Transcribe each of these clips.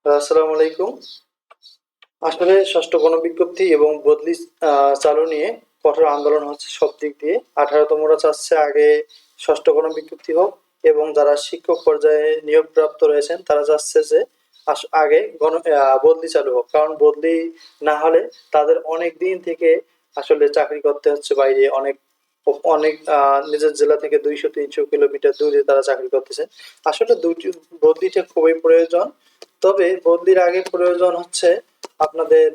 আসসালামু আলাইকুম। আসলে ষষ্ঠ গণবিজ্ঞপ্তি এবং বদলি চালু নিয়ে কঠোর আন্দোলন হচ্ছে সব দিক দিয়ে। 18তমরা চাচ্ছে আগে ষষ্ঠ গণবিজ্ঞপ্তি হোক এবং যারা শিক্ষক পর্যায়ে নিয়োগপ্রাপ্ত রয়েছেন তারা চাচ্ছে যে আগে বদলি চালু হোক। কারণ বদলি না হলে তাদের অনেক দিন থেকে আসলে চাকরি করতে হচ্ছে বাইরে, অনেক অনেক নিজের জেলা থেকে 200-300 কিলোমিটার দূরে তারা চাকরি করতেছে। আসলে দুটি বদলিটা খুবই প্রয়োজন। তবে বদলির আগে প্রয়োজন হচ্ছে আপনাদের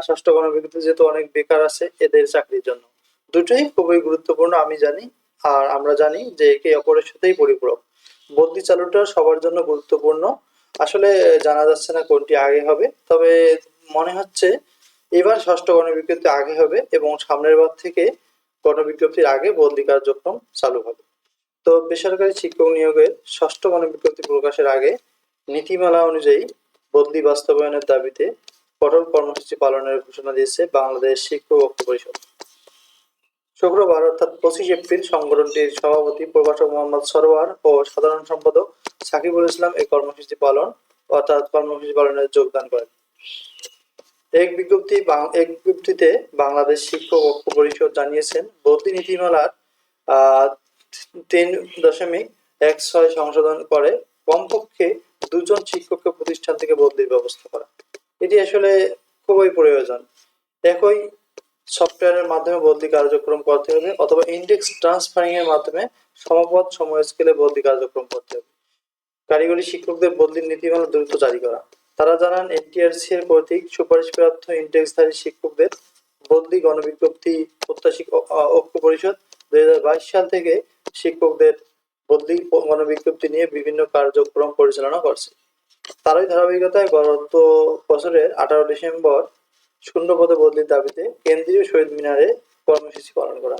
ষষ্ঠ গণবিজ্ঞপ্তি, যেহেতু অনেক বেকার আছে এদের চাকরির জন্য। দুটোই খুবই গুরুত্বপূর্ণ আমি জানি, আর আমরা জানি যে একে অপরের সাথেই পরিপূরক। বদলি চালুটা সবার জন্য গুরুত্বপূর্ণ। আসলে জানা যাচ্ছে না কোনটি আগে হবে, তবে মনে হচ্ছে এবার ষষ্ঠ গণবিজ্ঞপ্তি আগে হবে এবং সামনের বার থেকে গণবিজ্ঞপ্তির আগে বদলি কার্যক্রম চালু হবে। তো বেসরকারি শিক্ষক নিয়োগের ষষ্ঠ গণবিজ্ঞপ্তি প্রকাশের আগে নীতিমালা অনুযায়ী বদলি বাস্তবায়নের দাবিতে কঠোর কর্মসূচি পালনের ঘোষণা দিয়েছে বাংলাদেশ শিক্ষক ঐক্য পরিষদ। শুক্রবার অর্থাৎ 25 এপ্রিল সংগঠনটির সভাপতি প্রভাষক মোহাম্মদ সরোয়ার ও সাধারণ সম্পাদক সাকিবুল ইসলাম এই কর্মসূচি পালনে যোগদান করেন। এক বিজ্ঞপ্তিতে বাংলাদেশ শিক্ষক ঐক্য পরিষদ জানিয়েছেন, বদলি নীতিমালার 3.16 সংশোধন করে কমপক্ষে 2 জন শিক্ষককে প্রতিষ্ঠান থেকে বদলির ব্যবস্থা করা। এটি আসলে খুবই প্রয়োজন। একই সফটওয়্যারের মাধ্যমে বদলি কার্যক্রম করতে হবে অথবা ইন্ডেক্স ট্রান্সফারিং এর মাধ্যমে সমপদ সময় স্কেলে বদলি কার্যক্রম করতে হবে। কারিগরি শিক্ষকদের বদলির নীতিমালা দ্রুত জারি করা। তারা জানান, এনটিআরসি এর কর্তৃক সুপারিশপ্রাপ্ত ইন্ডেক্সধারী শিক্ষকদের বদলি গণবিজ্ঞপ্তি প্রত্যাশী ঐক্য পরিষদ 2022 সাল থেকে শিক্ষকদের বদলি গণবিজ্ঞপ্তি নিয়ে বিভিন্ন কার্যক্রম পরিচালনা করছে। তারই ধারাবাহিকতায় গত বছরের 18 ডিসেম্বর শূন্যপদে বদলির দাবিতে কেন্দ্রীয় শহীদ মিনারে কর্মসূচি পালন করা।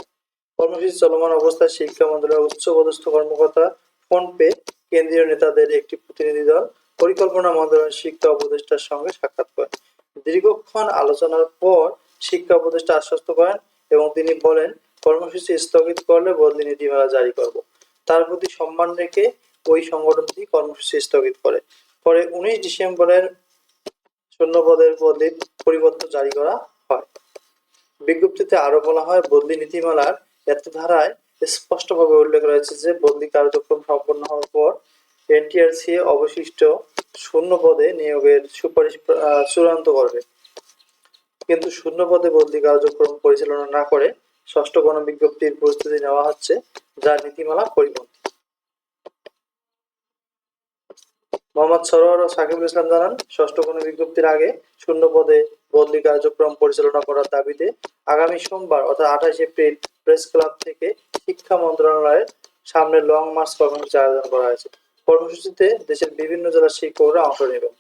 কর্মসূচি চলমান অবস্থায় শিক্ষা মন্ত্রণালয়ের উচ্চপদস্থ কর্মকর্তা ফোন পেয়ে কেন্দ্রীয় নেতাদের একটি প্রতিনিধি দল পরিকল্পনা মন্ত্রণালয়ের শিক্ষা উপদেষ্টার সঙ্গে সাক্ষাৎ করেন। দীর্ঘক্ষণ আলোচনার পর শিক্ষা উপদেষ্টা আশ্বস্ত করেন এবং তিনি বলেন, কর্মসূচি স্থগিত করলে বদলি নীতিমালা জারি করব। তার প্রতি সম্মান রেখে ওই সংগঠনটি কর্মসূচি স্থগিত করে। পরে 19 ডিসেম্বরের শূন্যপদের বদলির পরিবর্তন জারি করা হয়। বিজ্ঞপ্তিতে আরো বলা হয়, বদলি নীতিমালার এত ধারায় স্পষ্টভাবে উল্লেখ রয়েছে যে বদলি কার্যক্রম সম্পন্ন হওয়ার পর এনটিআরসি অবশিষ্ট শূন্য পদে নিয়োগের সুপারিশ চূড়ান্ত করবে, কিন্তু শূন্য পদে বদলি কার্যক্রম পরিচালনা না করে ষষ্ঠ গণবিজ্ঞপ্তির প্রস্তুতি নেওয়া হচ্ছে, যা নীতিমালা পরিপন্থী। মোহাম্মদ সরোয়ার ও সাকিবুল ইসলাম জানান, ষষ্ঠ গণবিজ্ঞপ্তির আগে শূন্য পদে বদলি কার্যক্রম পরিচালনা করার দাবিতে আগামী সোমবার অর্থাৎ 28 এপ্রিল প্রেস ক্লাব থেকে শিক্ষা মন্ত্রণালয়ের সামনে লং মার্চ কর্মসূচি আয়োজন করা হয়েছে। কর্মসূচিতে দেশের বিভিন্ন জেলার শিক্ষকরা অংশ নেবেন।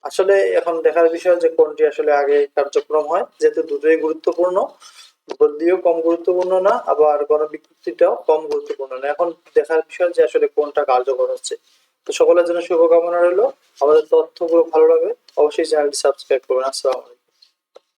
আসলে এখন দেখার বিষয় যে কোনটি আসলে আগে কার্যক্রম হয়, যেহেতু দুটোই গুরুত্বপূর্ণ। বদলিও কম গুরুত্বপূর্ণ না, আবার গণবিজ্ঞপ্তিটাও কম গুরুত্বপূর্ণ না। এখন দেখার বিষয় যে আসলে কোনটা কার্যকর হচ্ছে। তো সকলের জন্য শুভকামনা রইল। আমাদের তথ্যগুলো ভালো লাগবে অবশ্যই চ্যানেলটি সাবস্ক্রাইব করবেন। আসসালামু আলাইকুম।